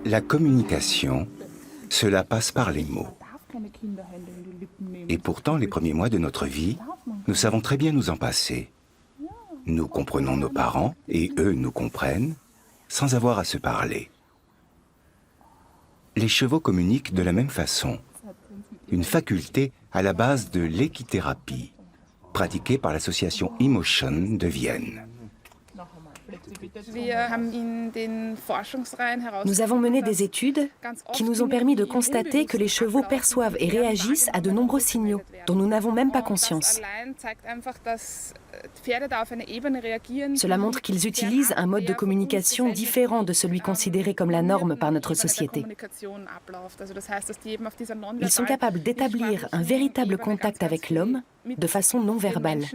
La communication, cela passe par les mots. Et pourtant, les premiers mois de notre vie, nous savons très bien nous en passer. Nous comprenons nos parents et eux nous comprennent sans avoir à se parler. Les chevaux communiquent de la même façon. Une faculté à la base de l'équithérapie, pratiquée par l'association Emotion de Vienne. Nous avons mené des études qui nous ont permis de constater que les chevaux perçoivent et réagissent à de nombreux signaux dont nous n'avons même pas conscience. Cela montre qu'ils utilisent un mode de communication différent de celui considéré comme la norme par notre société. Ils sont capables d'établir un véritable contact avec l'homme de façon non verbale.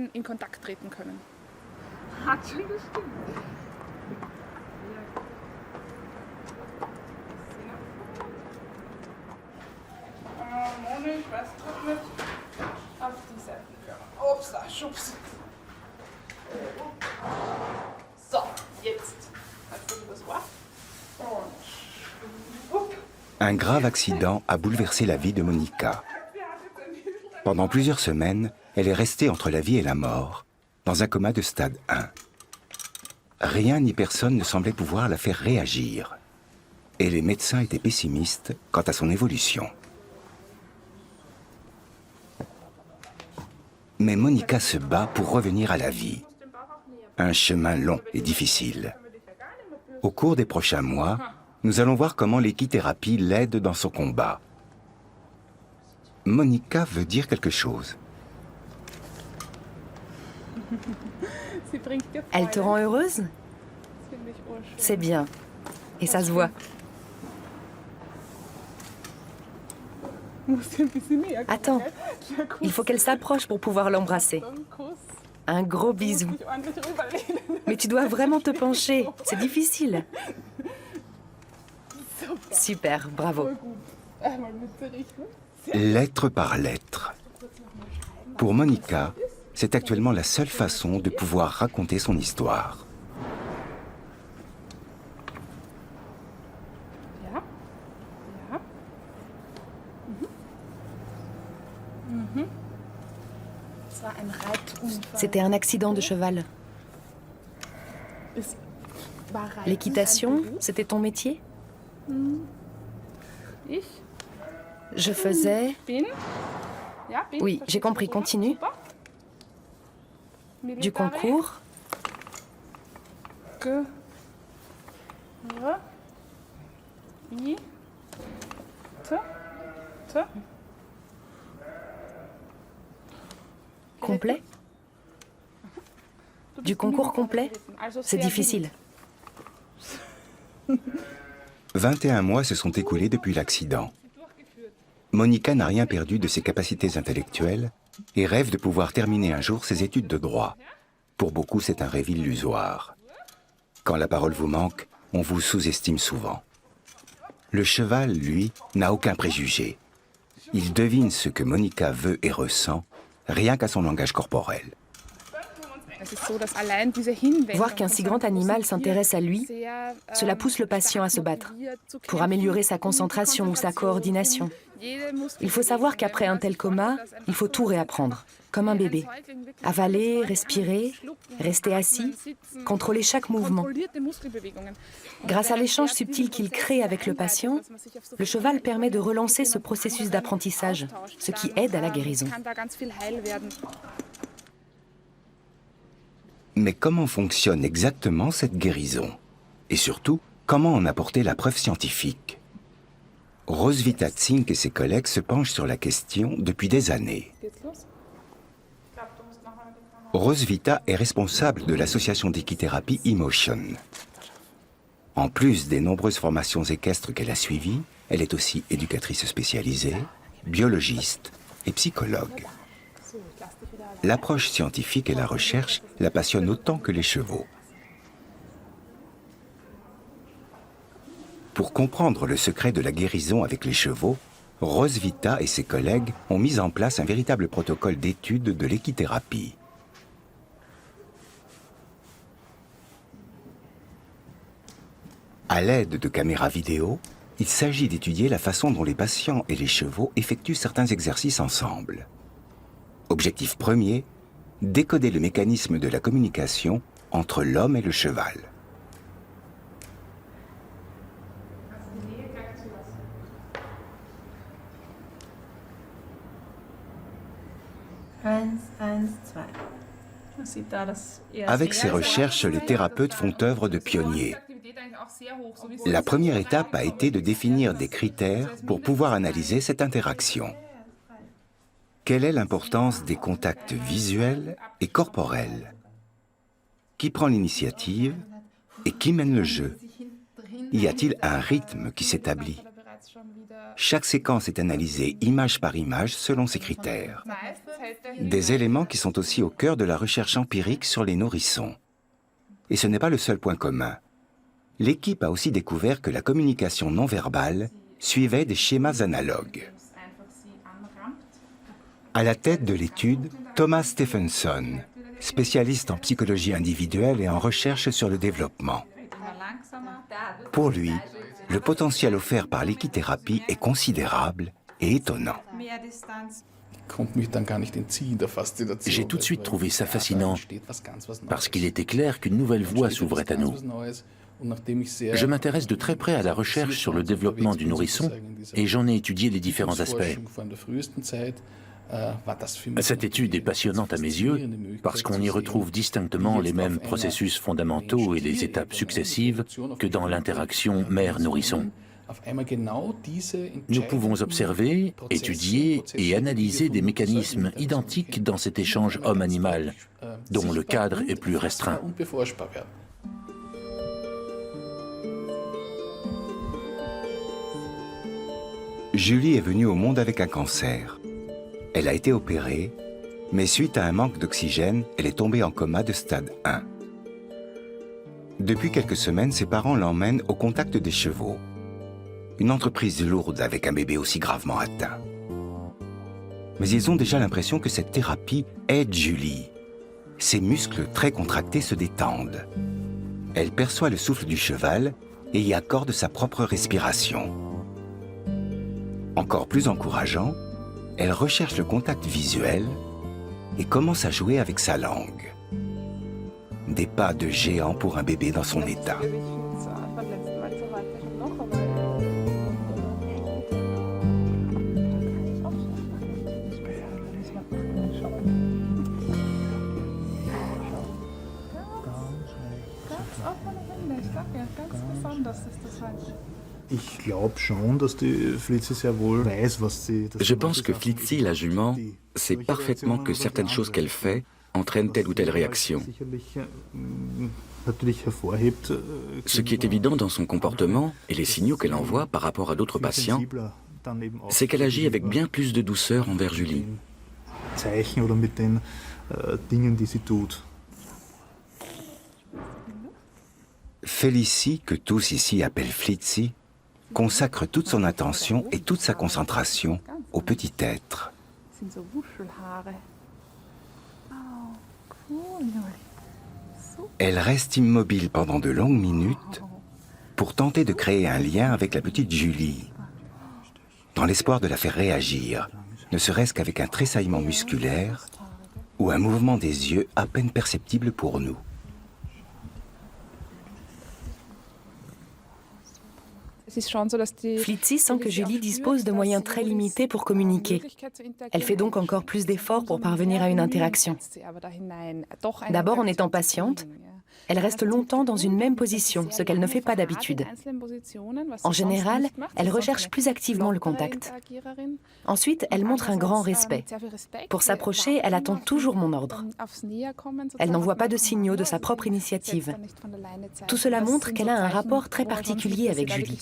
Un grave accident a bouleversé la vie de Monica. Pendant plusieurs semaines, elle est restée entre la vie et la mort, dans un coma de stade 1. Rien ni personne ne semblait pouvoir la faire réagir. Et les médecins étaient pessimistes quant à son évolution. Mais Monica se bat pour revenir à la vie. Un chemin long et difficile. Au cours des prochains mois, nous allons voir comment l'équithérapie l'aide dans son combat. Monica veut dire quelque chose. Elle te rend heureuse? C'est bien. Et ça se voit. Attends, il faut qu'elle s'approche pour pouvoir l'embrasser. Un gros bisou. Mais tu dois vraiment te pencher, c'est difficile. Super, bravo. Lettre par lettre. Pour Monica, c'est actuellement la seule façon de pouvoir raconter son histoire. C'était un accident de cheval. L'équitation, c'était ton métier? Je faisais... Oui, j'ai compris, continue. Du concours. Complet? Du concours complet? C'est difficile. 21 mois se sont écoulés depuis l'accident. Monica n'a rien perdu de ses capacités intellectuelles et rêve de pouvoir terminer un jour ses études de droit. Pour beaucoup, c'est un rêve illusoire. Quand la parole vous manque, on vous sous-estime souvent. Le cheval, lui, n'a aucun préjugé. Il devine ce que Monica veut et ressent, rien qu'à son langage corporel. Voir qu'un si grand animal s'intéresse à lui, cela pousse le patient à se battre, pour améliorer sa concentration ou sa coordination. Il faut savoir qu'après un tel coma, il faut tout réapprendre, comme un bébé. Avaler, respirer, rester assis, contrôler chaque mouvement. Grâce à l'échange subtil qu'il crée avec le patient, le cheval permet de relancer ce processus d'apprentissage, ce qui aide à la guérison. Mais comment fonctionne exactement cette guérison? Et surtout, comment en apporter la preuve scientifique? Roswitha Zink et ses collègues se penchent sur la question depuis des années. Roswitha est responsable de l'association d'équithérapie Emotion. En plus des nombreuses formations équestres qu'elle a suivies, elle est aussi éducatrice spécialisée, biologiste et psychologue. L'approche scientifique et la recherche la passionnent autant que les chevaux. Pour comprendre le secret de la guérison avec les chevaux, Roswitha et ses collègues ont mis en place un véritable protocole d'étude de l'équithérapie. À l'aide de caméras vidéo, Il s'agit d'étudier la façon dont les patients et les chevaux effectuent certains exercices ensemble. Objectif premier, décoder le mécanisme de la communication entre l'homme et le cheval. Avec ces recherches, les thérapeutes font œuvre de pionniers. La première étape a été de définir des critères pour pouvoir analyser cette interaction. Quelle est l'importance des contacts visuels et corporels? Qui prend l'initiative et qui mène le jeu? Y a-t-il un rythme qui s'établit? Chaque séquence est analysée image par image selon ces critères. Des éléments qui sont aussi au cœur de la recherche empirique sur les nourrissons. Et ce n'est pas le seul point commun. L'équipe a aussi découvert que la communication non verbale suivait des schémas analogues. À la tête de l'étude, Thomas Stephenson, spécialiste en psychologie individuelle et en recherche sur le développement. Pour lui, le potentiel offert par l'équithérapie est considérable et étonnant. J'ai tout de suite trouvé ça fascinant, parce qu'il était clair qu'une nouvelle voie s'ouvrait à nous. Je m'intéresse de très près à la recherche sur le développement du nourrisson et j'en ai étudié les différents aspects. Cette étude est passionnante à mes yeux parce qu'on y retrouve distinctement les mêmes processus fondamentaux et les étapes successives que dans l'interaction mère-nourrisson. Nous pouvons observer, étudier et analyser des mécanismes identiques dans cet échange homme-animal, dont le cadre est plus restreint. Julie est venue au monde avec un cancer. Elle a été opérée, mais suite à un manque d'oxygène, elle est tombée en coma de stade 1. Depuis quelques semaines, ses parents l'emmènent au contact des chevaux. Une entreprise lourde avec un bébé aussi gravement atteint. Mais ils ont déjà l'impression que cette thérapie aide Julie. Ses muscles très contractés se détendent. Elle perçoit le souffle du cheval et y accorde sa propre respiration. Encore plus encourageant, elle recherche le contact visuel et commence à jouer avec sa langue. Des pas de géant pour un bébé dans son état. Je pense que Flitzy, la jument, sait parfaitement que certaines choses qu'elle fait entraînent telle ou telle réaction. Ce qui est évident dans son comportement et les signaux qu'elle envoie par rapport à d'autres patients, c'est qu'elle agit avec bien plus de douceur envers Julie. Félicie, que tous ici appellent Flitzy, consacre toute son attention et toute sa concentration au petit être. Elle reste immobile pendant de longues minutes pour tenter de créer un lien avec la petite Julie, dans l'espoir de la faire réagir, ne serait-ce qu'avec un tressaillement musculaire ou un mouvement des yeux à peine perceptible pour nous. Flitzy sent que Julie dispose de moyens très limités pour communiquer. Elle fait donc encore plus d'efforts pour parvenir à une interaction. D'abord, en étant patiente, elle reste longtemps dans une même position, ce qu'elle ne fait pas d'habitude. En général, elle recherche plus activement le contact. Ensuite, elle montre un grand respect. Pour s'approcher, elle attend toujours mon ordre. Elle n'envoie pas de signaux de sa propre initiative. Tout cela montre qu'elle a un rapport très particulier avec Julie.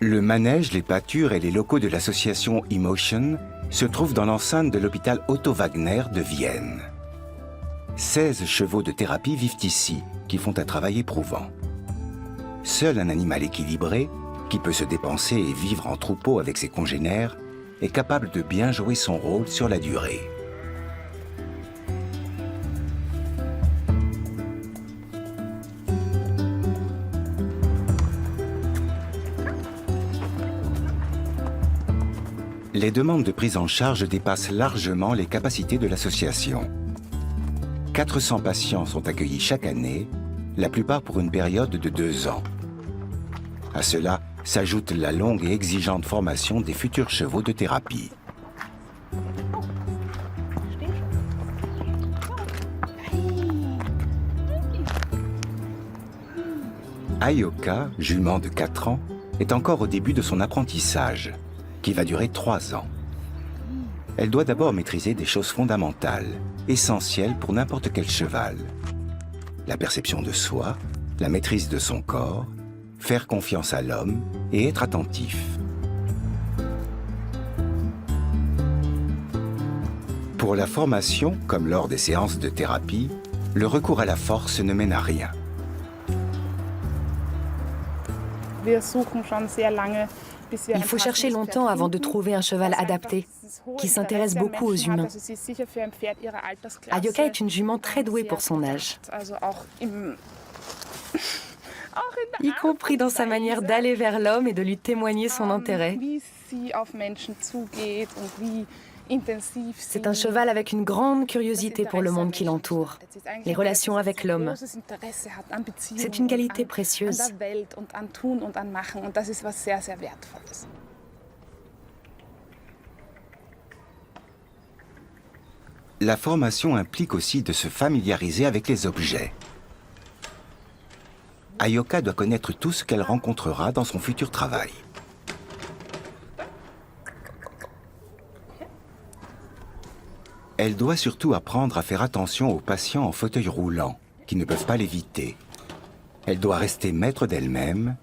Le manège, les pâtures et les locaux de l'association Emotion se trouvent dans l'enceinte de l'hôpital Otto Wagner de Vienne. 16 chevaux de thérapie vivent ici, qui font un travail éprouvant. Seul un animal équilibré, qui peut se dépenser et vivre en troupeau avec ses congénères, est capable de bien jouer son rôle sur la durée. Les demandes de prise en charge dépassent largement les capacités de l'association. 400 patients sont accueillis chaque année, la plupart pour une période de 2 ans. À cela s'ajoute la longue et exigeante formation des futurs chevaux de thérapie. Ayoka, jument de 4 ans, est encore au début de son apprentissage, qui va durer 3 ans. Elle doit d'abord maîtriser des choses fondamentales, essentielles pour n'importe quel cheval. La perception de soi, la maîtrise de son corps, faire confiance à l'homme et être attentif. Pour la formation, comme lors des séances de thérapie, le recours à la force ne mène à rien. Il faut chercher longtemps avant de trouver un cheval adapté, qui s'intéresse beaucoup aux humains. Ayoka est une jument très douée pour son âge, y compris dans sa manière d'aller vers l'homme et de lui témoigner son intérêt. C'est un cheval avec une grande curiosité pour le monde qui l'entoure, les relations avec l'homme. C'est une qualité précieuse. La formation implique aussi de se familiariser avec les objets. Ayoka doit connaître tout ce qu'elle rencontrera dans son futur travail. Elle doit surtout apprendre à faire attention aux patients en fauteuil roulant, qui ne peuvent pas l'éviter. Elle doit rester maître d'elle-même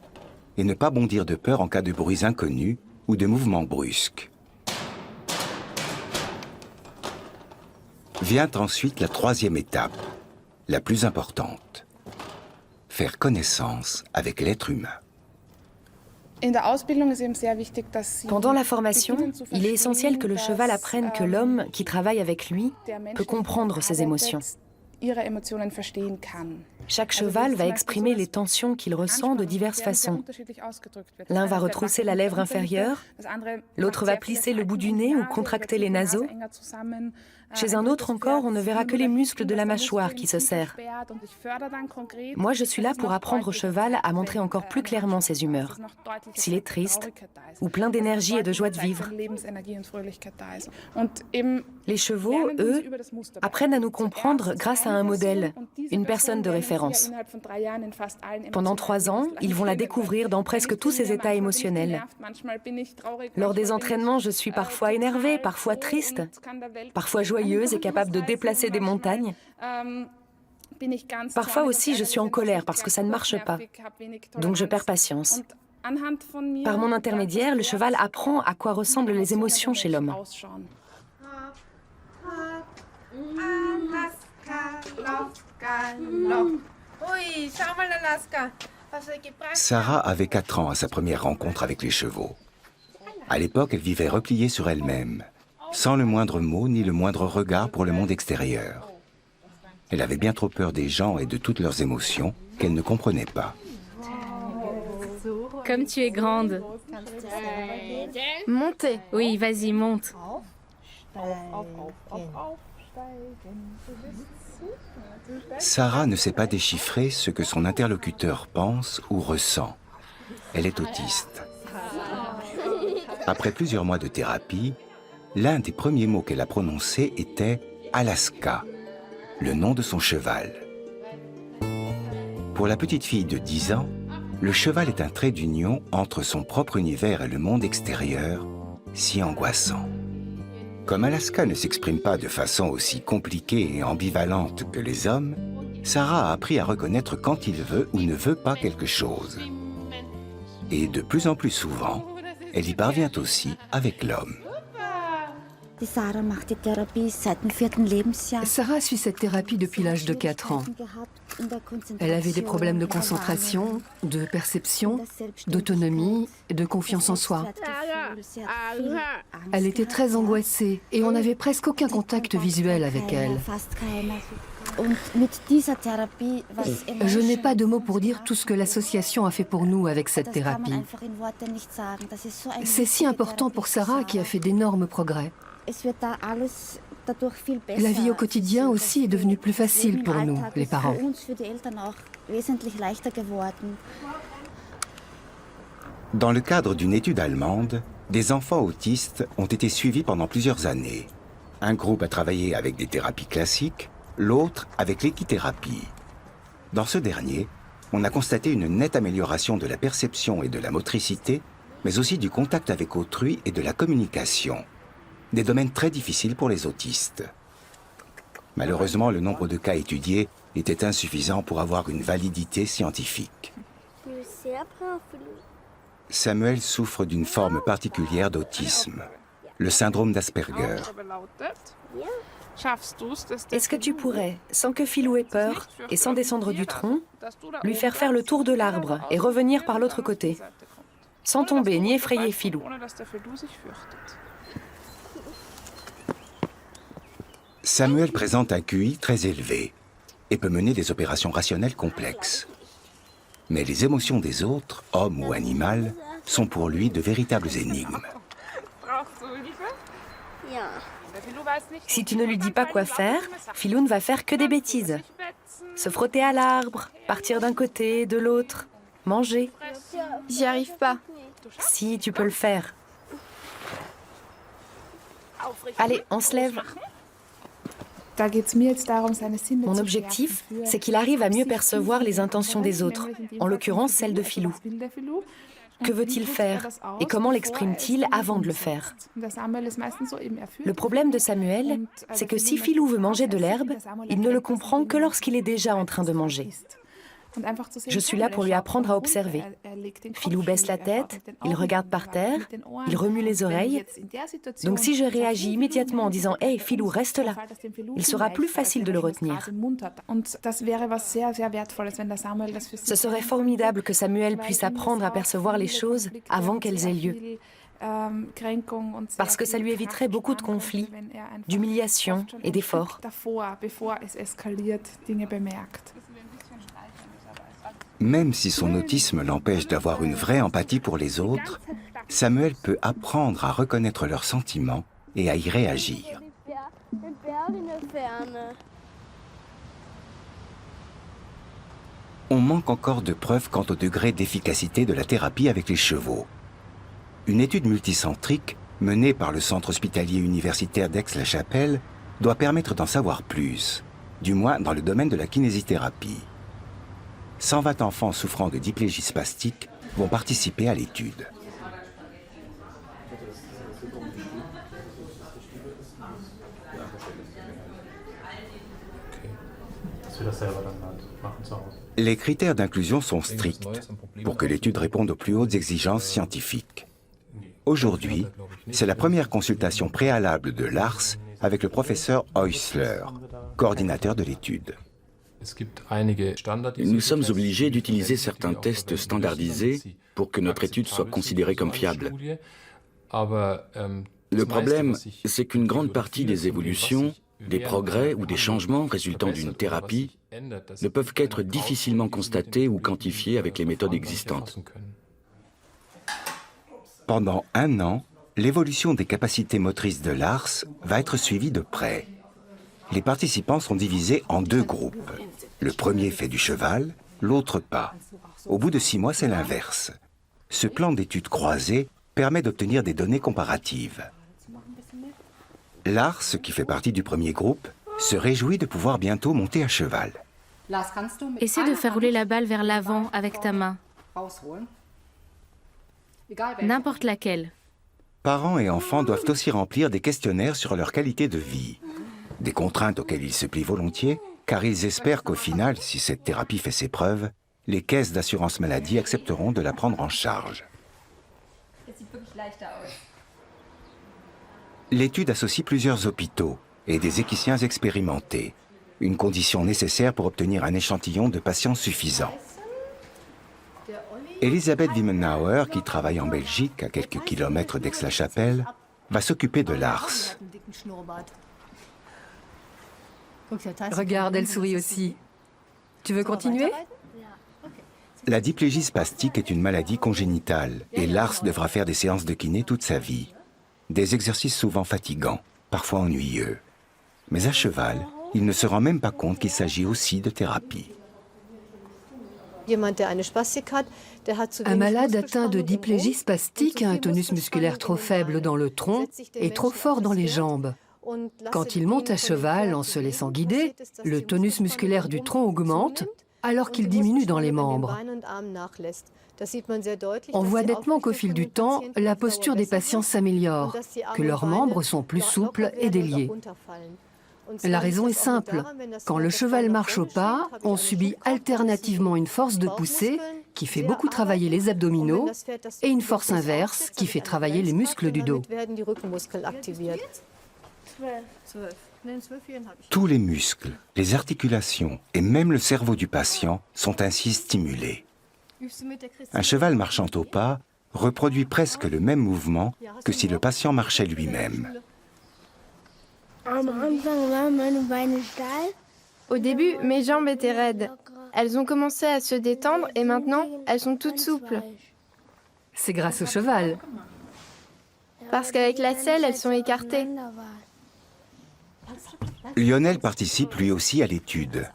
et ne pas bondir de peur en cas de bruits inconnus ou de mouvements brusques. Vient ensuite la 3e étape, la plus importante. Faire connaissance avec l'être humain. Pendant la formation, il est essentiel que le cheval apprenne que l'homme qui travaille avec lui peut comprendre ses émotions. Chaque cheval va exprimer les tensions qu'il ressent de diverses façons. L'un va retrousser la lèvre inférieure, l'autre va plisser le bout du nez ou contracter les naseaux. Chez un autre encore, on ne verra que les muscles de la mâchoire qui se serrent. Moi, je suis là pour apprendre au cheval à montrer encore plus clairement ses humeurs, s'il est triste ou plein d'énergie et de joie de vivre. Les chevaux, eux, apprennent à nous comprendre grâce à un modèle, une personne de référence. Pendant 3 ans, ils vont la découvrir dans presque tous ses états émotionnels. Lors des entraînements, je suis parfois énervée, parfois triste, parfois joyeuse et capable de déplacer des montagnes. Parfois aussi, je suis en colère parce que ça ne marche pas. Donc je perds patience. Par mon intermédiaire, le cheval apprend à quoi ressemblent les émotions chez l'homme. Sarah avait 4 ans à sa première rencontre avec les chevaux. À l'époque, elle vivait repliée sur elle-même, sans le moindre mot ni le moindre regard pour le monde extérieur. Elle avait bien trop peur des gens et de toutes leurs émotions qu'elle ne comprenait pas. Comme tu es grande. Montez. Oui, vas-y, monte. Sarah ne sait pas déchiffrer ce que son interlocuteur pense ou ressent. Elle est autiste. Après plusieurs mois de thérapie, l'un des premiers mots qu'elle a prononcés était « Alaska », le nom de son cheval. Pour la petite fille de 10 ans, le cheval est un trait d'union entre son propre univers et le monde extérieur, si angoissant. Comme Alaska ne s'exprime pas de façon aussi compliquée et ambivalente que les hommes, Sarah a appris à reconnaître quand il veut ou ne veut pas quelque chose. Et de plus en plus souvent, elle y parvient aussi avec l'homme. Sarah suit cette thérapie depuis l'âge de 4 ans. Elle avait des problèmes de concentration, de perception, d'autonomie, de confiance en soi. Elle était très angoissée et on n'avait presque aucun contact visuel avec elle. Je n'ai pas de mots pour dire tout ce que l'association a fait pour nous avec cette thérapie. C'est si important pour Sarah qui a fait d'énormes progrès. La vie au quotidien aussi est devenue plus facile pour nous, les parents. Dans le cadre d'une étude allemande, des enfants autistes ont été suivis pendant plusieurs années. Un groupe a travaillé avec des thérapies classiques, l'autre avec l'équithérapie. Dans ce dernier, on a constaté une nette amélioration de la perception et de la motricité, mais aussi du contact avec autrui et de la communication. Des domaines très difficiles pour les autistes. Malheureusement, le nombre de cas étudiés était insuffisant pour avoir une validité scientifique. Samuel souffre d'une forme particulière d'autisme, le syndrome d'Asperger. Est-ce que tu pourrais, sans que Philou ait peur et sans descendre du tronc, lui faire le tour de l'arbre et revenir par l'autre côté, sans tomber ni effrayer Philou? Samuel présente un QI très élevé et peut mener des opérations rationnelles complexes. Mais les émotions des autres, hommes ou animaux, sont pour lui de véritables énigmes. Si tu ne lui dis pas quoi faire, Philou ne va faire que des bêtises. Se frotter à l'arbre, partir d'un côté, de l'autre, manger. J'y arrive pas. Si, tu peux le faire. Allez, on se lève. Mon objectif, c'est qu'il arrive à mieux percevoir les intentions des autres, en l'occurrence celle de Philou. Que veut-il faire et comment l'exprime-t-il avant de le faire? Le problème de Samuel, c'est que si Philou veut manger de l'herbe, il ne le comprend que lorsqu'il est déjà en train de manger. Je suis là pour lui apprendre à observer. Philou baisse la tête, il regarde par terre, il remue les oreilles. Donc si je réagis immédiatement en disant « Hey, Philou, reste là », il sera plus facile de le retenir. Ce serait formidable que Samuel puisse apprendre à percevoir les choses avant qu'elles aient lieu. Parce que ça lui éviterait beaucoup de conflits, d'humiliations et d'efforts. Même si son autisme l'empêche d'avoir une vraie empathie pour les autres, Samuel peut apprendre à reconnaître leurs sentiments et à y réagir. On manque encore de preuves quant au degré d'efficacité de la thérapie avec les chevaux. Une étude multicentrique menée par le Centre hospitalier universitaire d'Aix-la-Chapelle doit permettre d'en savoir plus, du moins dans le domaine de la kinésithérapie. 120 enfants souffrant de diplégie spastique vont participer à l'étude. Les critères d'inclusion sont stricts pour que l'étude réponde aux plus hautes exigences scientifiques. Aujourd'hui, c'est la première consultation préalable de Lars avec le professeur Häusler, coordinateur de l'étude. Nous sommes obligés d'utiliser certains tests standardisés pour que notre étude soit considérée comme fiable. Le problème, c'est qu'une grande partie des évolutions, des progrès ou des changements résultant d'une thérapie ne peuvent qu'être difficilement constatés ou quantifiés avec les méthodes existantes. Pendant 1 an, l'évolution des capacités motrices de Lars va être suivie de près. Les participants sont divisés en 2 groupes. Le premier fait du cheval, l'autre pas. Au bout de 6 mois, c'est l'inverse. Ce plan d'études croisées permet d'obtenir des données comparatives. Lars, qui fait partie du premier groupe, se réjouit de pouvoir bientôt monter à cheval. Essaie de faire rouler la balle vers l'avant avec ta main. N'importe laquelle. Parents et enfants doivent aussi remplir des questionnaires sur leur qualité de vie. Des contraintes auxquelles ils se plient volontiers, car ils espèrent qu'au final, si cette thérapie fait ses preuves, les caisses d'assurance maladie accepteront de la prendre en charge. L'étude associe plusieurs hôpitaux et des équiciens expérimentés, une condition nécessaire pour obtenir un échantillon de patients suffisant. Elisabeth Wimmenauer, qui travaille en Belgique, à quelques kilomètres d'Aix-la-Chapelle, va s'occuper de Lars. Regarde, elle sourit aussi. Tu veux continuer? La diplégie spastique est une maladie congénitale et Lars devra faire des séances de kiné toute sa vie. Des exercices souvent fatigants, parfois ennuyeux. Mais à cheval, il ne se rend même pas compte qu'il s'agit aussi de thérapie. Un malade atteint de diplégie spastique a un tonus musculaire trop faible dans le tronc et trop fort dans les jambes. Quand il monte à cheval en se laissant guider, le tonus musculaire du tronc augmente alors qu'il diminue dans les membres. On voit nettement qu'au fil du temps, la posture des patients s'améliore, que leurs membres sont plus souples et déliés. La raison est simple. Quand le cheval marche au pas, on subit alternativement une force de poussée qui fait beaucoup travailler les abdominaux et une force inverse qui fait travailler les muscles du dos. Tous les muscles, les articulations et même le cerveau du patient sont ainsi stimulés. Un cheval marchant au pas reproduit presque le même mouvement que si le patient marchait lui-même. Au début, mes jambes étaient raides. Elles ont commencé à se détendre et maintenant, elles sont toutes souples. C'est grâce au cheval. Parce qu'avec la selle, elles sont écartées. Lionel participe lui aussi à l'étude.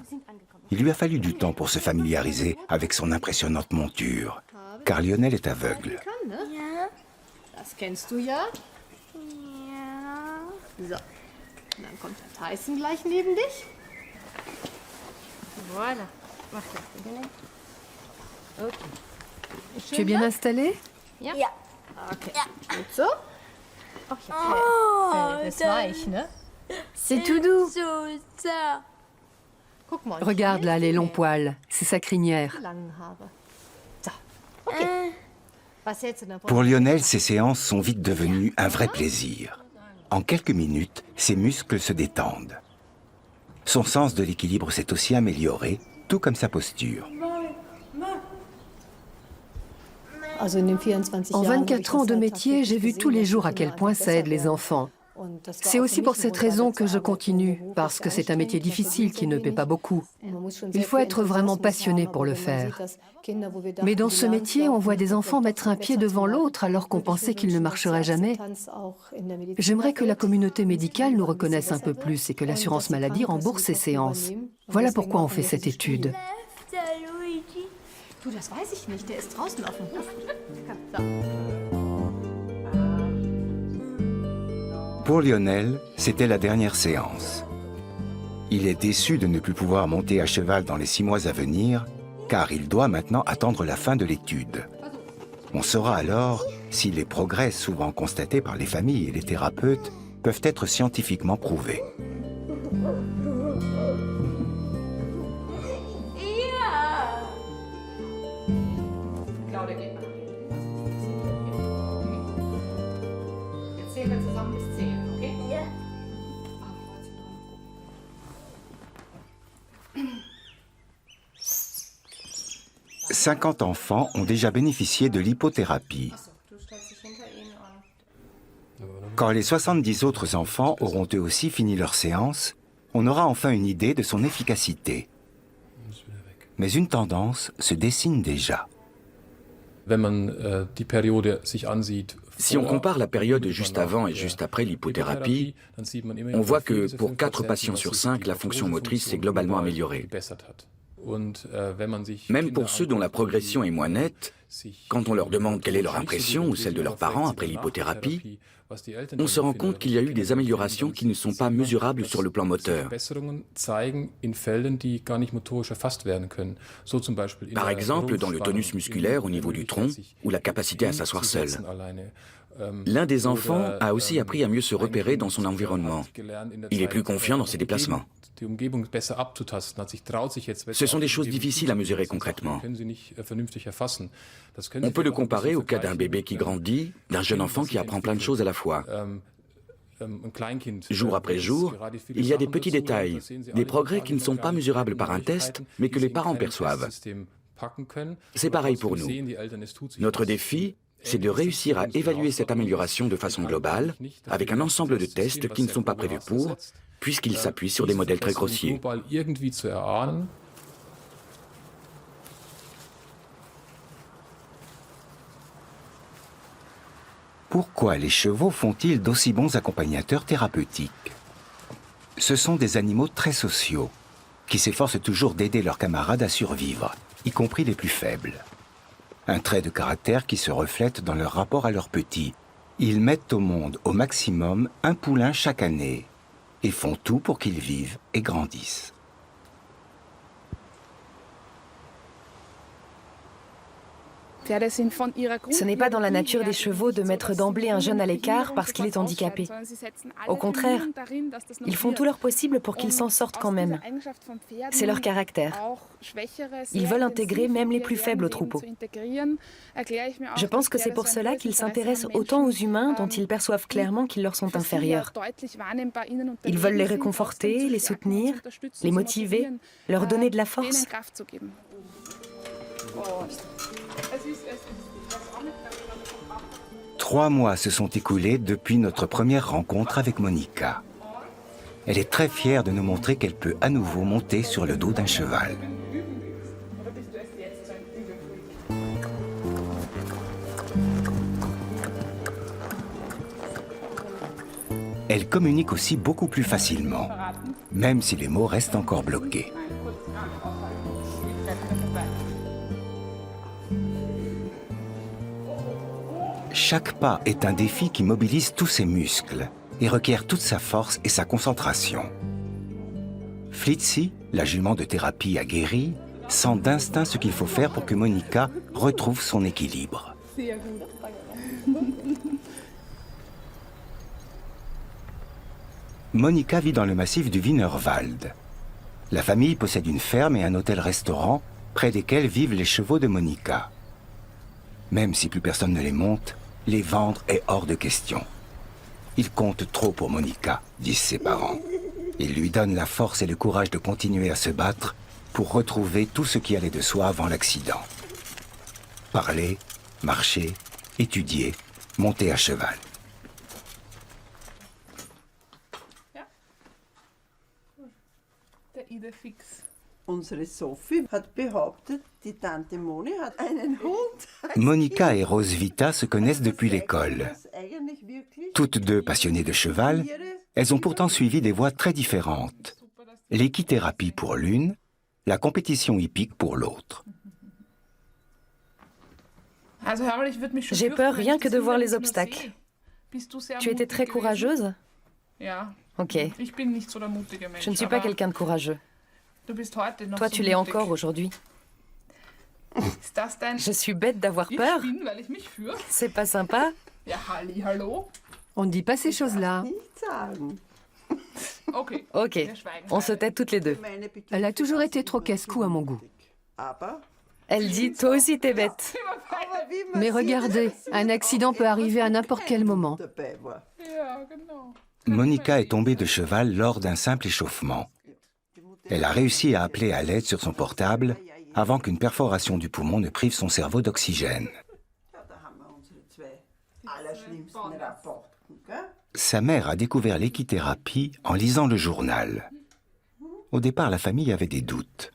Il lui a fallu du temps pour se familiariser avec son impressionnante monture, car Lionel est aveugle. Das kennst du ja. So. Und dann kommt der Tyson gleich neben dich. Voilà. Mach das. Okay. Tu es bien installé? Ja. Okay. Gut so. Ach ja, Fell ist weich, ne? C'est tout doux. Guck mal. Regarde là les longs poils, c'est sa crinière. Langen Haare. So. Okay. Was hältst du davon? Pour Lionel, ces séances sont vite devenues un vrai plaisir. En quelques minutes, ses muscles se détendent. Son sens de l'équilibre s'est aussi amélioré, tout comme sa posture. En 24 ans de métier, j'ai vu tous les jours à quel point ça aide les enfants. C'est aussi pour cette raison que je continue, parce que c'est un métier difficile qui ne paie pas beaucoup. Il faut être vraiment passionné pour le faire. Mais dans ce métier, on voit des enfants mettre un pied devant l'autre alors qu'on pensait qu'ils ne marcheraient jamais. J'aimerais que la communauté médicale nous reconnaisse un peu plus et que l'assurance maladie rembourse ces séances. Voilà pourquoi on fait cette étude. Du, das weiß ich nicht. Der ist draußen auf dem Hof. Pour Lionel, c'était la dernière séance. Il est déçu de ne plus pouvoir monter à cheval dans les 6 mois à venir, car il doit maintenant attendre la fin de l'étude. On saura alors si les progrès souvent constatés par les familles et les thérapeutes peuvent être scientifiquement prouvés. Claudia, geht mal. Jetzt zählen wir zusammen bis 10, okay? Ja. 50 enfants ont déjà bénéficié de l'hypothérapie. Quand les 70 autres enfants auront eux aussi fini leur séance, on aura enfin une idée de son efficacité. Mais une tendance se dessine déjà. Si on compare la période juste avant et juste après l'hypothérapie, on voit que pour 4 patients sur 5, la fonction motrice s'est globalement améliorée. Même pour ceux dont la progression est moins nette, quand on leur demande quelle est leur impression ou celle de leurs parents après l'hypothérapie, on se rend compte qu'il y a eu des améliorations qui ne sont pas mesurables sur le plan moteur. Par exemple, dans le tonus musculaire au niveau du tronc ou la capacité à s'asseoir seul. L'un des enfants a aussi appris à mieux se repérer dans son environnement. Il est plus confiant dans ses déplacements. Ce sont des choses difficiles à mesurer concrètement. On peut le comparer au cas d'un bébé qui grandit, d'un jeune enfant qui apprend plein de choses à la fois. Jour après jour, il y a des petits détails, des progrès qui ne sont pas mesurables par un test, mais que les parents perçoivent. C'est pareil pour nous. Notre défi, c'est de réussir à évaluer cette amélioration de façon globale, avec un ensemble de tests qui ne sont pas prévus pour, puisqu'il s'appuie sur des modèles très grossiers. Pourquoi les chevaux font-ils d'aussi bons accompagnateurs thérapeutiques? Ce sont des animaux très sociaux, qui s'efforcent toujours d'aider leurs camarades à survivre, y compris les plus faibles. Un trait de caractère qui se reflète dans leur rapport à leurs petits. Ils mettent au monde au maximum un poulain chaque année et font tout pour qu'ils vivent et grandissent. Ce n'est pas dans la nature des chevaux de mettre d'emblée un jeune à l'écart parce qu'il est handicapé. Au contraire, ils font tout leur possible pour qu'il s'en sorte quand même. C'est leur caractère. Ils veulent intégrer même les plus faibles au troupeau. Je pense que c'est pour cela qu'ils s'intéressent autant aux humains dont ils perçoivent clairement qu'ils leur sont inférieurs. Ils veulent les réconforter, les soutenir, les motiver, leur donner de la force. 3 mois se sont écoulés depuis notre première rencontre avec Monica. Elle est très fière de nous montrer qu'elle peut à nouveau monter sur le dos d'un cheval. Elle communique aussi beaucoup plus facilement, même si les mots restent encore bloqués. Chaque pas est un défi qui mobilise tous ses muscles et requiert toute sa force et sa concentration. Flitzy, la jument de thérapie aguerrie, sent d'instinct ce qu'il faut faire pour que Monica retrouve son équilibre. Monica vit dans le massif du Wienerwald. La famille possède une ferme et un hôtel-restaurant près desquels vivent les chevaux de Monica. Même si plus personne ne les monte, les vendre est hors de question. Ils comptent trop pour Monica, disent ses parents. Ils lui donnent la force et le courage de continuer à se battre pour retrouver tout ce qui allait de soi avant l'accident. Parler, marcher, étudier, monter à cheval. Monica et Roswitha se connaissent depuis l'école. Toutes deux passionnées de cheval, elles ont pourtant suivi des voies très différentes. L'équithérapie pour l'une, la compétition hippique pour l'autre. J'ai peur rien que de voir les obstacles. Tu étais très courageuse? Ok. Je ne suis pas quelqu'un de courageux. Toi, tu l'es encore aujourd'hui. Je suis bête d'avoir peur. C'est pas sympa. On ne dit pas ces choses-là. Ok, on se tait toutes les deux. Elle a toujours été trop casse-cou à mon goût. Elle dit, toi aussi t'es bête. Mais regardez, un accident peut arriver à n'importe quel moment. Monica est tombée de cheval lors d'un simple échauffement. Elle a réussi à appeler à l'aide sur son portable avant qu'une perforation du poumon ne prive son cerveau d'oxygène. Sa mère a découvert l'équithérapie en lisant le journal. Au départ, la famille avait des doutes.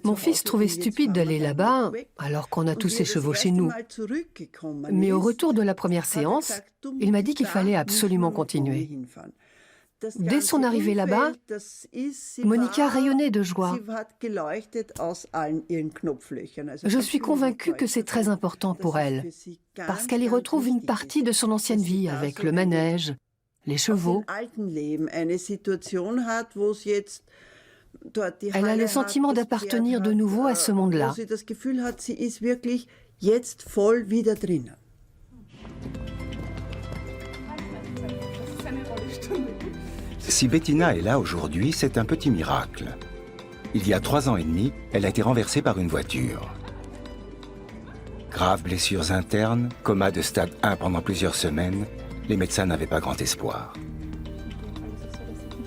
Mon fils trouvait stupide d'aller là-bas, alors qu'on a tous ces chevaux chez nous. Mais au retour de la première séance, il m'a dit qu'il fallait absolument continuer. Dès son arrivée là-bas, Monica rayonnait de joie. Je suis convaincue que c'est très important pour elle, parce qu'elle y retrouve une partie de son ancienne vie avec le manège, les chevaux. Elle a le sentiment d'appartenir de nouveau à ce monde-là. Si Bettina est là aujourd'hui, c'est un petit miracle. Il y a 3 ans et demi, elle a été renversée par une voiture. Graves blessures internes, coma de stade 1 pendant plusieurs semaines, les médecins n'avaient pas grand espoir.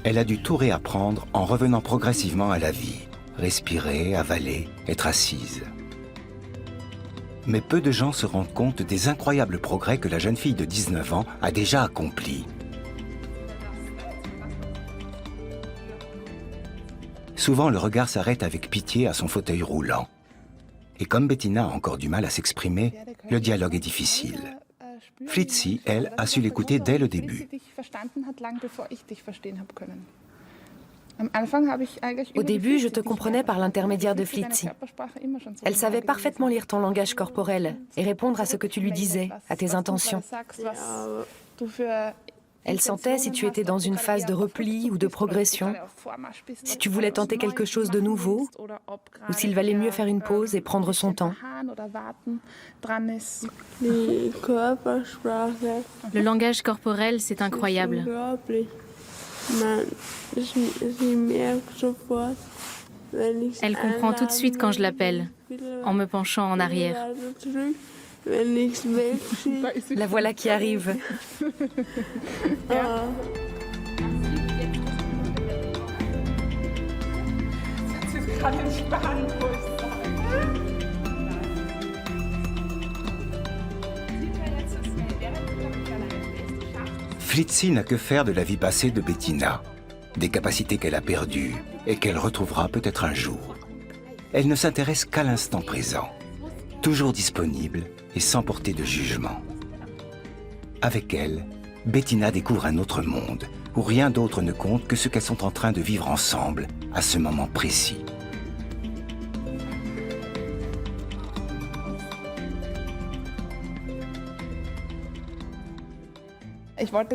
Elle a dû tout réapprendre en revenant progressivement à la vie. Respirer, avaler, être assise. Mais peu de gens se rendent compte des incroyables progrès que la jeune fille de 19 ans a déjà accomplis. Souvent, le regard s'arrête avec pitié à son fauteuil roulant. Et comme Bettina a encore du mal à s'exprimer, le dialogue est difficile. Flitzy, elle, a su l'écouter dès le début. Au début, je te comprenais par l'intermédiaire de Flitzy. Elle savait parfaitement lire ton langage corporel et répondre à ce que tu lui disais, à tes intentions. Elle sentait si tu étais dans une phase de repli ou de progression, si tu voulais tenter quelque chose de nouveau, ou s'il valait mieux faire une pause et prendre son temps. Le langage corporel, c'est incroyable. Elle comprend tout de suite quand je l'appelle, en me penchant en arrière. La voilà qui arrive. Flitzy n'a que faire de la vie passée de Bettina, des capacités qu'elle a perdues et qu'elle retrouvera peut-être un jour. Elle ne s'intéresse qu'à l'instant présent, toujours disponible et sans porter de jugement. Avec elle, Bettina découvre un autre monde où rien d'autre ne compte que ce qu'elles sont en train de vivre ensemble à ce moment précis.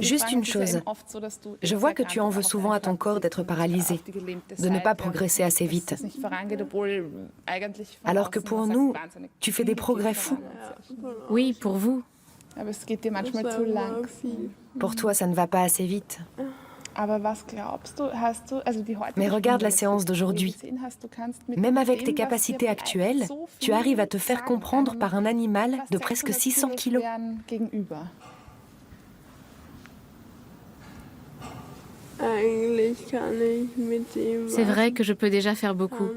Juste une chose, je vois que tu en veux souvent à ton corps d'être paralysé, de ne pas progresser assez vite. Alors que pour nous, tu fais des progrès fous. Oui, pour vous. Pour toi, ça ne va pas assez vite. Mais regarde la séance d'aujourd'hui. Même avec tes capacités actuelles, tu arrives à te faire comprendre par un animal de presque 600 kilos. C'est vrai que je peux déjà faire beaucoup.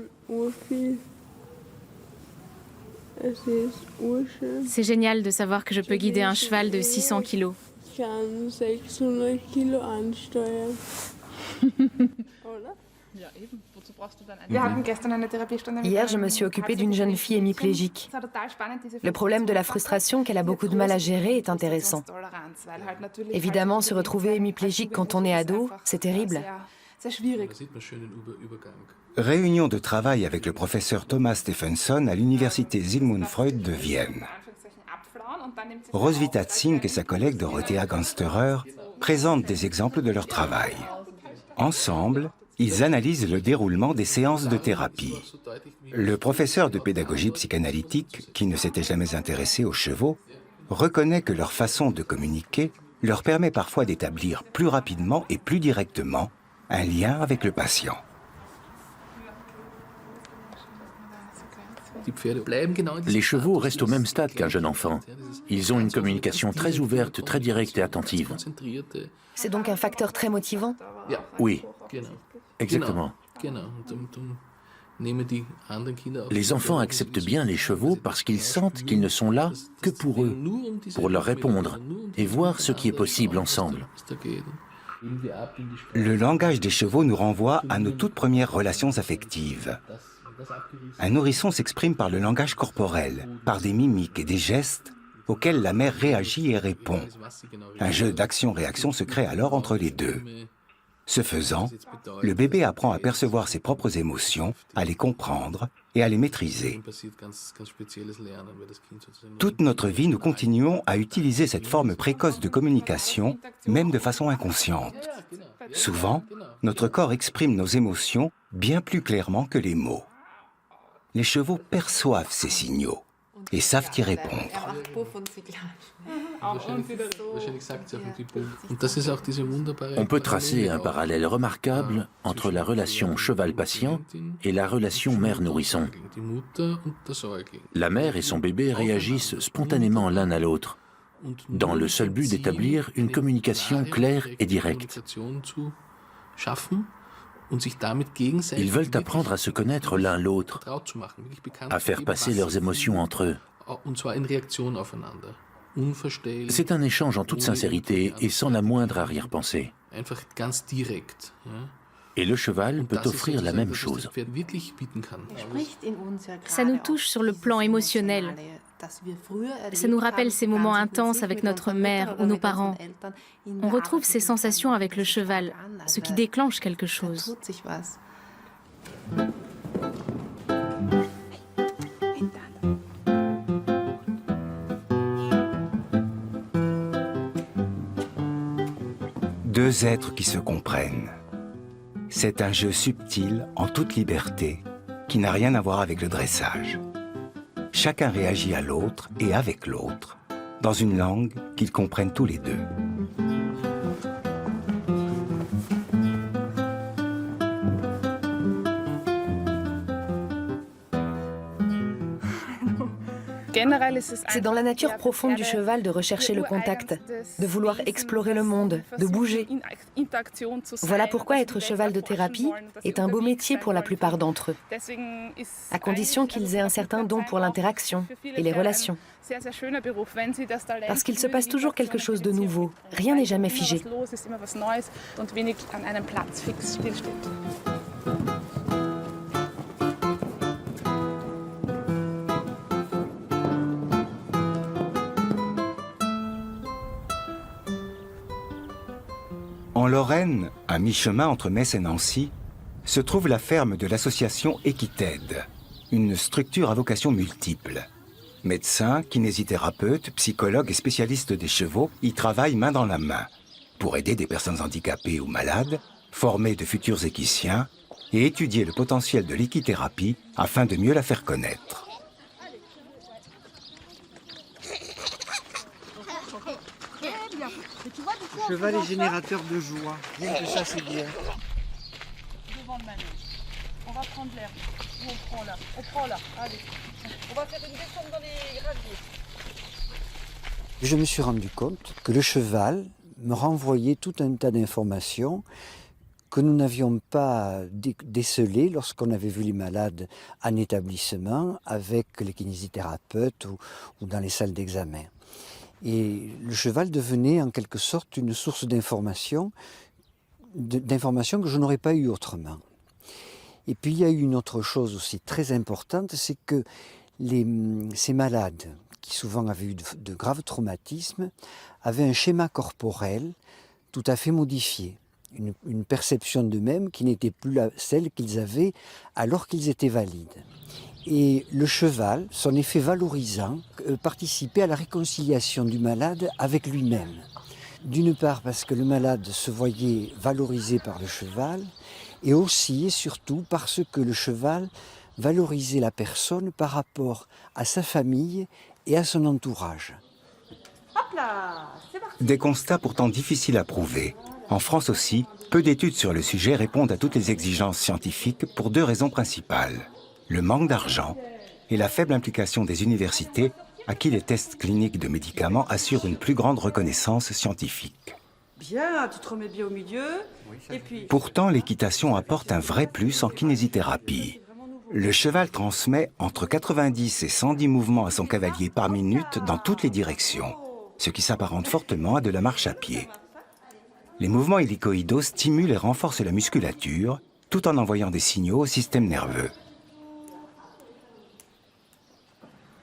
C'est génial de savoir que je peux guider un cheval de 600 kilos. Hier, je me suis occupée d'une jeune fille hémiplégique. Le problème de la frustration qu'elle a beaucoup de mal à gérer est intéressant. Évidemment, se retrouver hémiplégique quand on est ado, c'est terrible. Réunion de travail avec le professeur Thomas Stephenson à l'université Sigmund Freud de Vienne. Roswitha Zink et sa collègue Dorothea Gansterer présentent des exemples de leur travail. Ensemble, ils analysent le déroulement des séances de thérapie. Le professeur de pédagogie psychanalytique, qui ne s'était jamais intéressé aux chevaux, reconnaît que leur façon de communiquer leur permet parfois d'établir plus rapidement et plus directement un lien avec le patient. Les chevaux restent au même stade qu'un jeune enfant. Ils ont une communication très ouverte, très directe et attentive. C'est donc un facteur très motivant. Oui, exactement. Les enfants acceptent bien les chevaux parce qu'ils sentent qu'ils ne sont là que pour eux, pour leur répondre et voir ce qui est possible ensemble. Le langage des chevaux nous renvoie à nos toutes premières relations affectives. Un nourrisson s'exprime par le langage corporel, par des mimiques et des gestes auxquels la mère réagit et répond. Un jeu d'action-réaction se crée alors entre les deux. Ce faisant, le bébé apprend à percevoir ses propres émotions, à les comprendre et à les maîtriser. Toute notre vie, nous continuons à utiliser cette forme précoce de communication, même de façon inconsciente. Souvent, notre corps exprime nos émotions bien plus clairement que les mots. Les chevaux perçoivent ces signaux et savent y répondre. On peut tracer un parallèle remarquable entre la relation cheval-patient et la relation mère-nourrisson. La mère et son bébé réagissent spontanément l'un à l'autre, dans le seul but d'établir une communication claire et directe. Ils veulent apprendre à se connaître l'un l'autre, à faire passer leurs émotions entre eux. C'est un échange en toute sincérité et sans la moindre arrière-pensée. Et le cheval peut offrir la même chose. Ça nous touche sur le plan émotionnel. Ça nous rappelle ces moments intenses avec notre mère ou nos parents. On retrouve ces sensations avec le cheval, ce qui déclenche quelque chose. Deux êtres qui se comprennent. C'est un jeu subtil, en toute liberté, qui n'a rien à voir avec le dressage. Chacun réagit à l'autre et avec l'autre, dans une langue qu'ils comprennent tous les deux. C'est dans la nature profonde du cheval de rechercher le contact, de vouloir explorer le monde, de bouger. Voilà pourquoi être cheval de thérapie est un beau métier pour la plupart d'entre eux, à condition qu'ils aient un certain don pour l'interaction et les relations. Parce qu'il se passe toujours quelque chose de nouveau, rien n'est jamais figé. En Lorraine, à mi-chemin entre Metz et Nancy, se trouve la ferme de l'association Equited, une structure à vocation multiple. Médecins, kinésithérapeutes, psychologues et spécialistes des chevaux y travaillent main dans la main pour aider des personnes handicapées ou malades, former de futurs équiciens et étudier le potentiel de l'équithérapie afin de mieux la faire connaître. Le cheval est générateur de joie. Rien que ça, c'est bien. Devant le manège. On va prendre l'air. Où on prend là? On prend là. Allez. On va faire une descente dans les graviers. Je me suis rendu compte que le cheval me renvoyait tout un tas d'informations que nous n'avions pas décelées lorsqu'on avait vu les malades en établissement avec les kinésithérapeutes ou dans les salles d'examen. Et le cheval devenait en quelque sorte une source d'informations que je n'aurais pas eu autrement. Et puis il y a eu une autre chose aussi très importante, c'est que ces malades, qui souvent avaient eu de graves traumatismes, avaient un schéma corporel tout à fait modifié, une perception d'eux-mêmes qui n'était plus celle qu'ils avaient alors qu'ils étaient valides. Et le cheval, son effet valorisant, participait à la réconciliation du malade avec lui-même. D'une part parce que le malade se voyait valorisé par le cheval, et aussi et surtout parce que le cheval valorisait la personne par rapport à sa famille et à son entourage. Hop là, c'est parti. Des constats pourtant difficiles à prouver. En France aussi, peu d'études sur le sujet répondent à toutes les exigences scientifiques pour deux raisons principales. Le manque d'argent et la faible implication des universités à qui les tests cliniques de médicaments assurent une plus grande reconnaissance scientifique. Bien, tu te remets bien au milieu. Et puis... Pourtant, l'équitation apporte un vrai plus en kinésithérapie. Le cheval transmet entre 90 et 110 mouvements à son cavalier par minute dans toutes les directions, ce qui s'apparente fortement à de la marche à pied. Les mouvements hélicoïdaux stimulent et renforcent la musculature, tout en envoyant des signaux au système nerveux.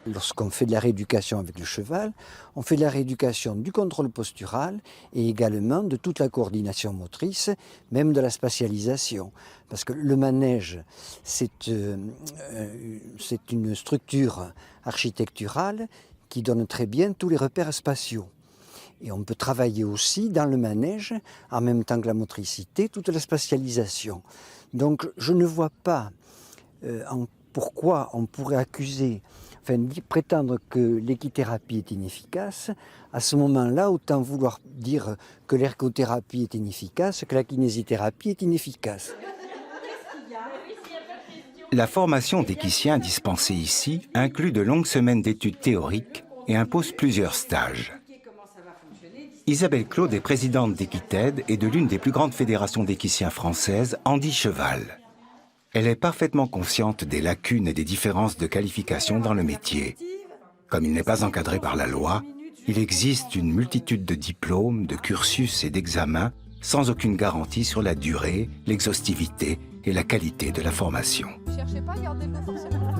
Lorsqu'on fait de la rééducation avec le cheval, on fait de la rééducation du contrôle postural et également de toute la coordination motrice, même de la spatialisation. Parce que le manège, c'est une structure architecturale qui donne très bien tous les repères spatiaux. Et on peut travailler aussi dans le manège, en même temps que la motricité, toute la spatialisation. Donc je ne vois pas pourquoi on pourrait prétendre que l'équithérapie est inefficace. À ce moment-là, autant vouloir dire que l'ergothérapie est inefficace, que la kinésithérapie est inefficace. La formation d'équicien dispensée ici inclut de longues semaines d'études théoriques et impose plusieurs stages. Isabelle Claude est présidente d'Equited et de l'une des plus grandes fédérations d'équiciens françaises, Andy Cheval. Elle est parfaitement consciente des lacunes et des différences de qualification dans le métier. Comme il n'est pas encadré par la loi, il existe une multitude de diplômes, de cursus et d'examens sans aucune garantie sur la durée, l'exhaustivité et la qualité de la formation. Ne cherchez pas, gardez-le forcément.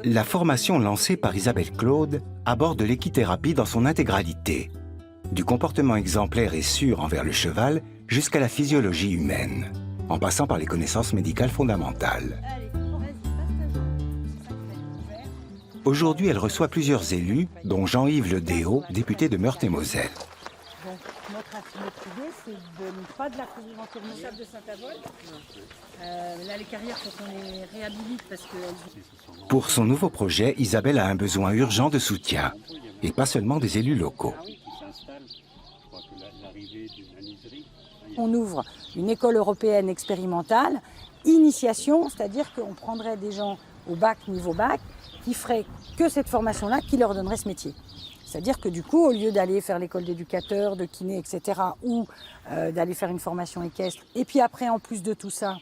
La formation lancée par Isabelle Claude aborde l'équithérapie dans son intégralité, du comportement exemplaire et sûr envers le cheval jusqu'à la physiologie humaine, en passant par les connaissances médicales fondamentales. Aujourd'hui, elle reçoit plusieurs élus, dont Jean-Yves Le Déaut, député de Meurthe-et-Moselle. Donc, notre idée, c'est de ne pas de la couvrir entièrement. Le sable de Saint-Avold. Là, les carrières, faut qu'on les réhabilite parce que... Pour son nouveau projet, Isabelle a un besoin urgent de soutien, et pas seulement des élus locaux. On ouvre une école européenne expérimentale, initiation, c'est-à-dire qu'on prendrait des gens au bac, niveau bac, qui feraient que cette formation-là, qui leur donnerait ce métier. C'est-à-dire que du coup, au lieu d'aller faire l'école d'éducateur, de kiné, etc., ou d'aller faire une formation équestre, et puis après, en plus de tout ça,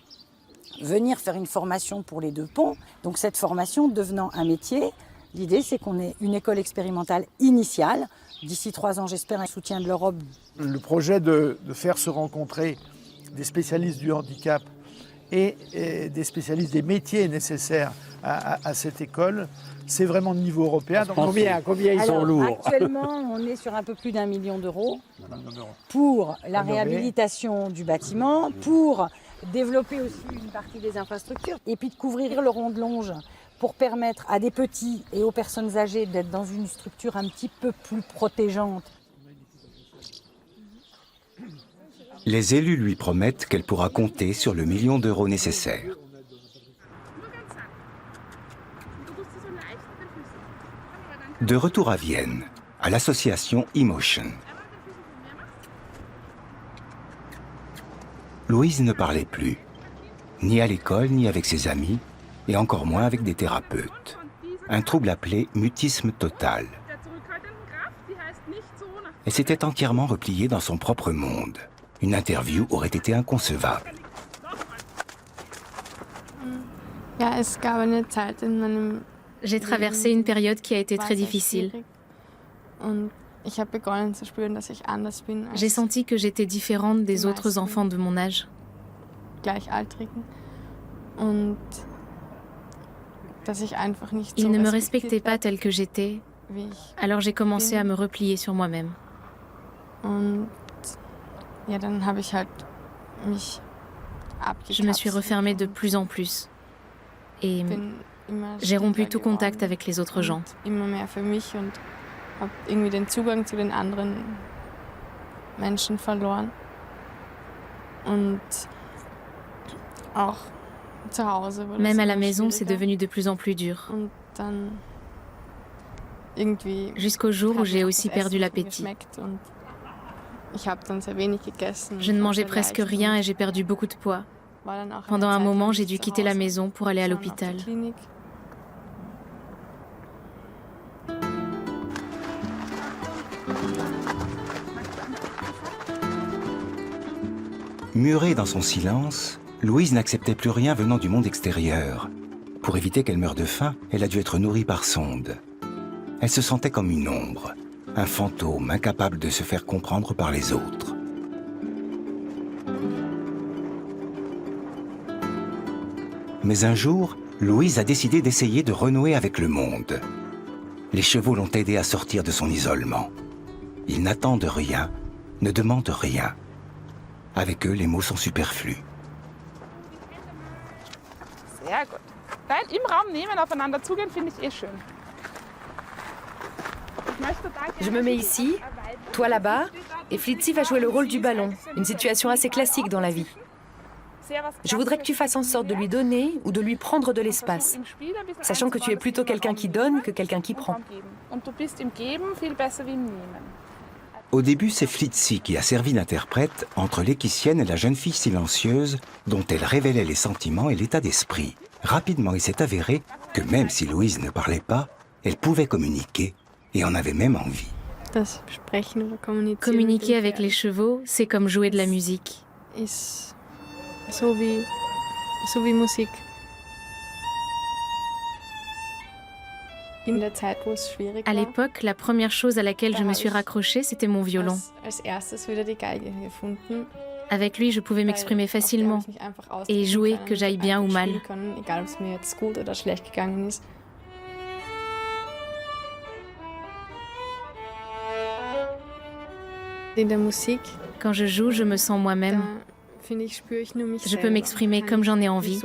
venir faire une formation pour les deux ponts, donc cette formation devenant un métier, l'idée c'est qu'on ait une école expérimentale initiale, d'ici 3 ans j'espère un soutien de l'Europe. Le projet de faire se rencontrer des spécialistes du handicap et des spécialistes des métiers nécessaires à cette école, c'est vraiment de niveau européen. Donc combien ils sont lourds? Actuellement, on est sur un peu plus d'1 million d'euros pour la réhabilitation du bâtiment, pour développer aussi une partie des infrastructures et puis de couvrir le rond de Longe pour permettre à des petits et aux personnes âgées d'être dans une structure un petit peu plus protégeante. Les élus lui promettent qu'elle pourra compter sur le 1 million d'euros nécessaire. De retour à Vienne, à l'association Emotion. Louise ne parlait plus, ni à l'école, ni avec ses amis, et encore moins avec des thérapeutes. Un trouble appelé mutisme total. Elle s'était entièrement repliée dans son propre monde. Une interview aurait été inconcevable. J'ai traversé une période qui a été très difficile. J'ai senti que j'étais différente des autres enfants de mon âge. Ils ne me respectaient pas telle que j'étais, alors j'ai commencé à me replier sur moi-même. Je me suis refermée de plus en plus et j'ai rompu tout contact avec les autres gens. Même à la maison, c'est devenu de plus en plus dur. Jusqu'au jour où j'ai aussi perdu l'appétit. Je ne mangeais presque rien et j'ai perdu beaucoup de poids. Pendant un moment, j'ai dû quitter la maison pour aller à l'hôpital. Murée dans son silence, Louise n'acceptait plus rien venant du monde extérieur. Pour éviter qu'elle meure de faim, elle a dû être nourrie par sonde. Elle se sentait comme une ombre, un fantôme incapable de se faire comprendre par les autres. Mais un jour, Louise a décidé d'essayer de renouer avec le monde. Les chevaux l'ont aidée à sortir de son isolement. Ils n'attendent rien, ne demandent rien. Avec eux, les mots sont superflus. Sehr gut. Dann im Raum nehmen, aufeinander zugehen, finde ich schön. Je me mets ici, toi là-bas, et Flitzy va jouer le rôle du ballon, une situation assez classique dans la vie. Je voudrais que tu fasses en sorte de lui donner ou de lui prendre de l'espace, sachant que tu es plutôt quelqu'un qui donne que quelqu'un qui prend. Au début, c'est Flitzy qui a servi d'interprète entre l'équissienne et la jeune fille silencieuse dont elle révélait les sentiments et l'état d'esprit. Rapidement, il s'est avéré que même si Louise ne parlait pas, elle pouvait communiquer et en avait même envie. Communiquer avec les chevaux, c'est comme jouer de la musique. À l'époque, la première chose à laquelle je me suis raccrochée, c'était mon violon. Avec lui, je pouvais m'exprimer facilement et jouer, que j'aille bien ou mal. Quand je joue, je me sens moi-même. Je peux m'exprimer comme j'en ai envie.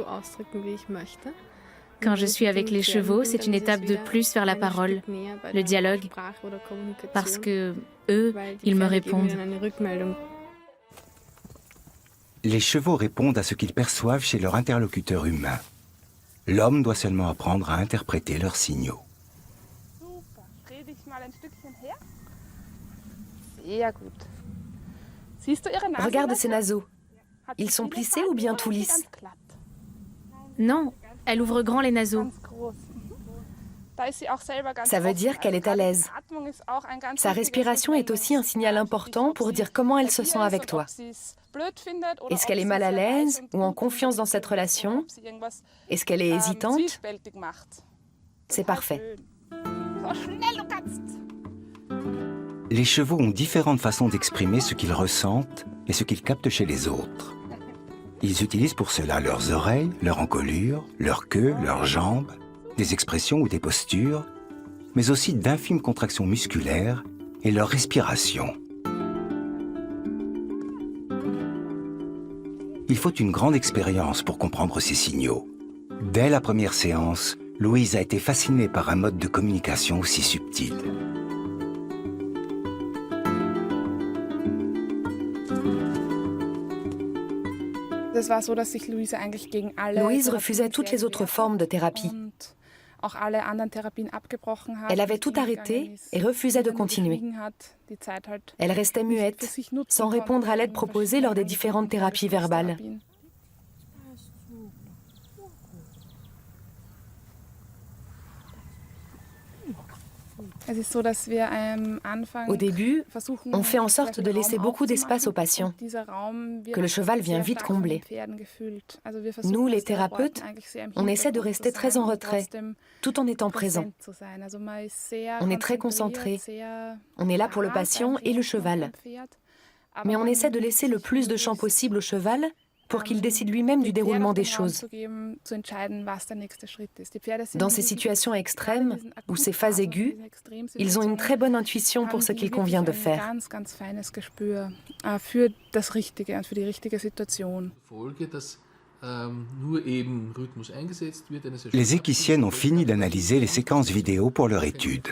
Quand je suis avec les chevaux, c'est une étape de plus vers la parole, le dialogue, parce que eux, ils me répondent. Les chevaux répondent à ce qu'ils perçoivent chez leur interlocuteur humain. L'homme doit seulement apprendre à interpréter leurs signaux. Regarde ses naseaux. Ils sont plissés ou bien tout lisses? Non, elle ouvre grand les naseaux. Ça veut dire qu'elle est à l'aise. Sa respiration est aussi un signal important pour dire comment elle se sent avec toi. Est-ce qu'elle est mal à l'aise ou en confiance dans cette relation? Est-ce qu'elle est hésitante? C'est parfait. Les chevaux ont différentes façons d'exprimer ce qu'ils ressentent et ce qu'ils captent chez les autres. Ils utilisent pour cela leurs oreilles, leur encolure, leur queue, leurs jambes, des expressions ou des postures, mais aussi d'infimes contractions musculaires et leur respiration. Il faut une grande expérience pour comprendre ces signaux. Dès la première séance, Louise a été fascinée par un mode de communication aussi subtil. Louise refusait toutes les autres formes de thérapie. Elle avait tout arrêté et refusait de continuer. Elle restait muette, sans répondre à l'aide proposée lors des différentes thérapies verbales. Au début, on fait en sorte de laisser beaucoup d'espace aux patients, que le cheval vient vite combler. Nous, les thérapeutes, on essaie de rester très en retrait, tout en étant présent. On est très concentré, on est là pour le patient et le cheval. Mais on essaie de laisser le plus de champ possible au cheval pour qu'il décide lui-même du déroulement des choses. Dans ces situations extrêmes, ou ces phases aiguës, ils ont une très bonne intuition pour ce qu'il convient de faire. Les équiciennes ont fini d'analyser les séquences vidéo pour leur étude.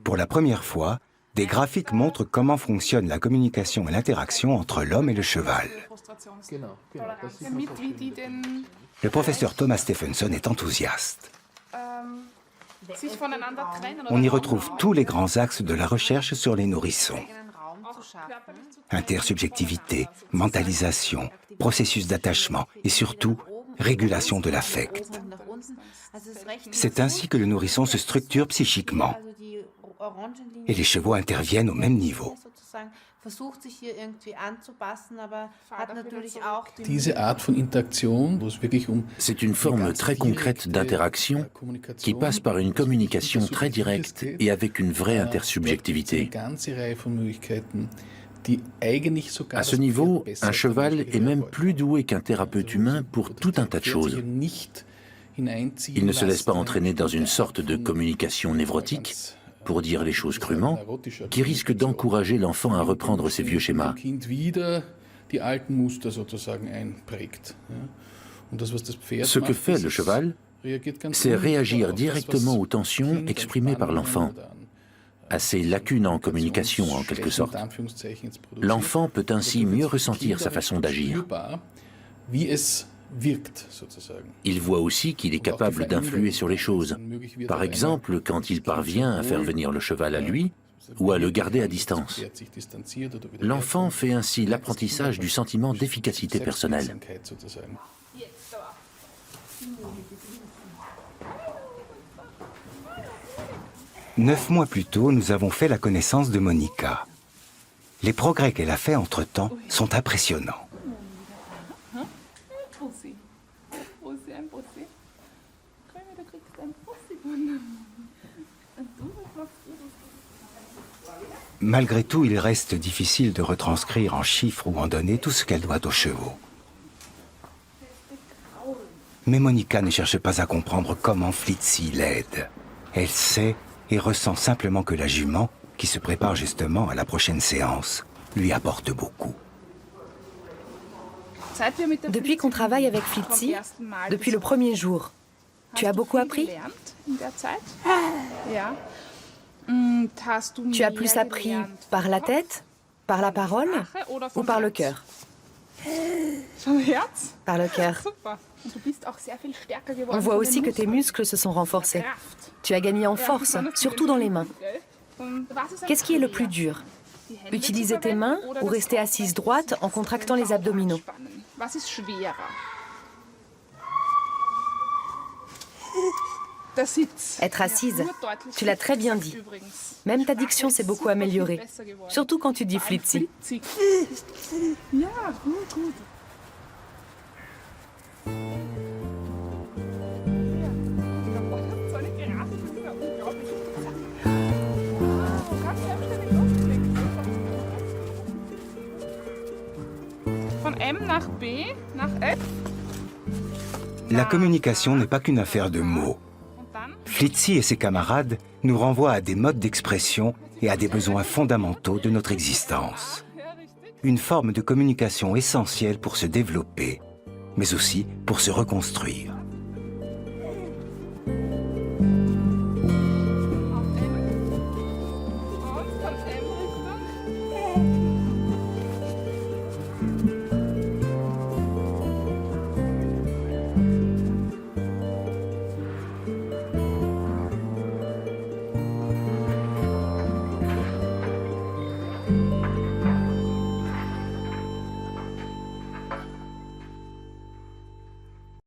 Pour la première fois, des graphiques montrent comment fonctionne la communication et l'interaction entre l'homme et le cheval. Le professeur Thomas Stephenson est enthousiaste. On y retrouve tous les grands axes de la recherche sur les nourrissons. Intersubjectivité, mentalisation, processus d'attachement et surtout, régulation de l'affect. C'est ainsi que le nourrisson se structure psychiquement. Et les chevaux interviennent au même niveau. C'est une forme très concrète d'interaction qui passe par une communication très directe et avec une vraie intersubjectivité. À ce niveau, un cheval est même plus doué qu'un thérapeute humain pour tout un tas de choses. Il ne se laisse pas entraîner dans une sorte de communication névrotique, pour dire les choses crûment, qui risque d'encourager l'enfant à reprendre ses vieux schémas. Ce que fait le cheval, c'est réagir directement aux tensions exprimées par l'enfant, à ses lacunes en communication en quelque sorte. L'enfant peut ainsi mieux ressentir sa façon d'agir. Il voit aussi qu'il est capable d'influer sur les choses. Par exemple, quand il parvient à faire venir le cheval à lui ou à le garder à distance. L'enfant fait ainsi l'apprentissage du sentiment d'efficacité personnelle. Neuf mois plus tôt, nous avons fait la connaissance de Monica. Les progrès qu'elle a faits entre-temps sont impressionnants. Malgré tout, il reste difficile de retranscrire en chiffres ou en données tout ce qu'elle doit aux chevaux. Mais Monika ne cherche pas à comprendre comment Flitzy l'aide. Elle sait et ressent simplement que la jument, qui se prépare justement à la prochaine séance, lui apporte beaucoup. Depuis qu'on travaille avec Flitzy, depuis le premier jour, tu as beaucoup appris? Tu as plus appris par la tête, par la parole ou par le cœur? Par le cœur. On voit aussi que tes muscles se sont renforcés. Tu as gagné en force, surtout dans les mains. Qu'est-ce qui est le plus dur? Utiliser tes mains ou rester assise droite en contractant les abdominaux? Être assise, tu l'as très bien dit. Même ta diction s'est beaucoup améliorée, surtout quand tu dis Flitzy. La communication n'est pas qu'une affaire de mots. Flitzy et ses camarades nous renvoient à des modes d'expression et à des besoins fondamentaux de notre existence. Une forme de communication essentielle pour se développer, mais aussi pour se reconstruire.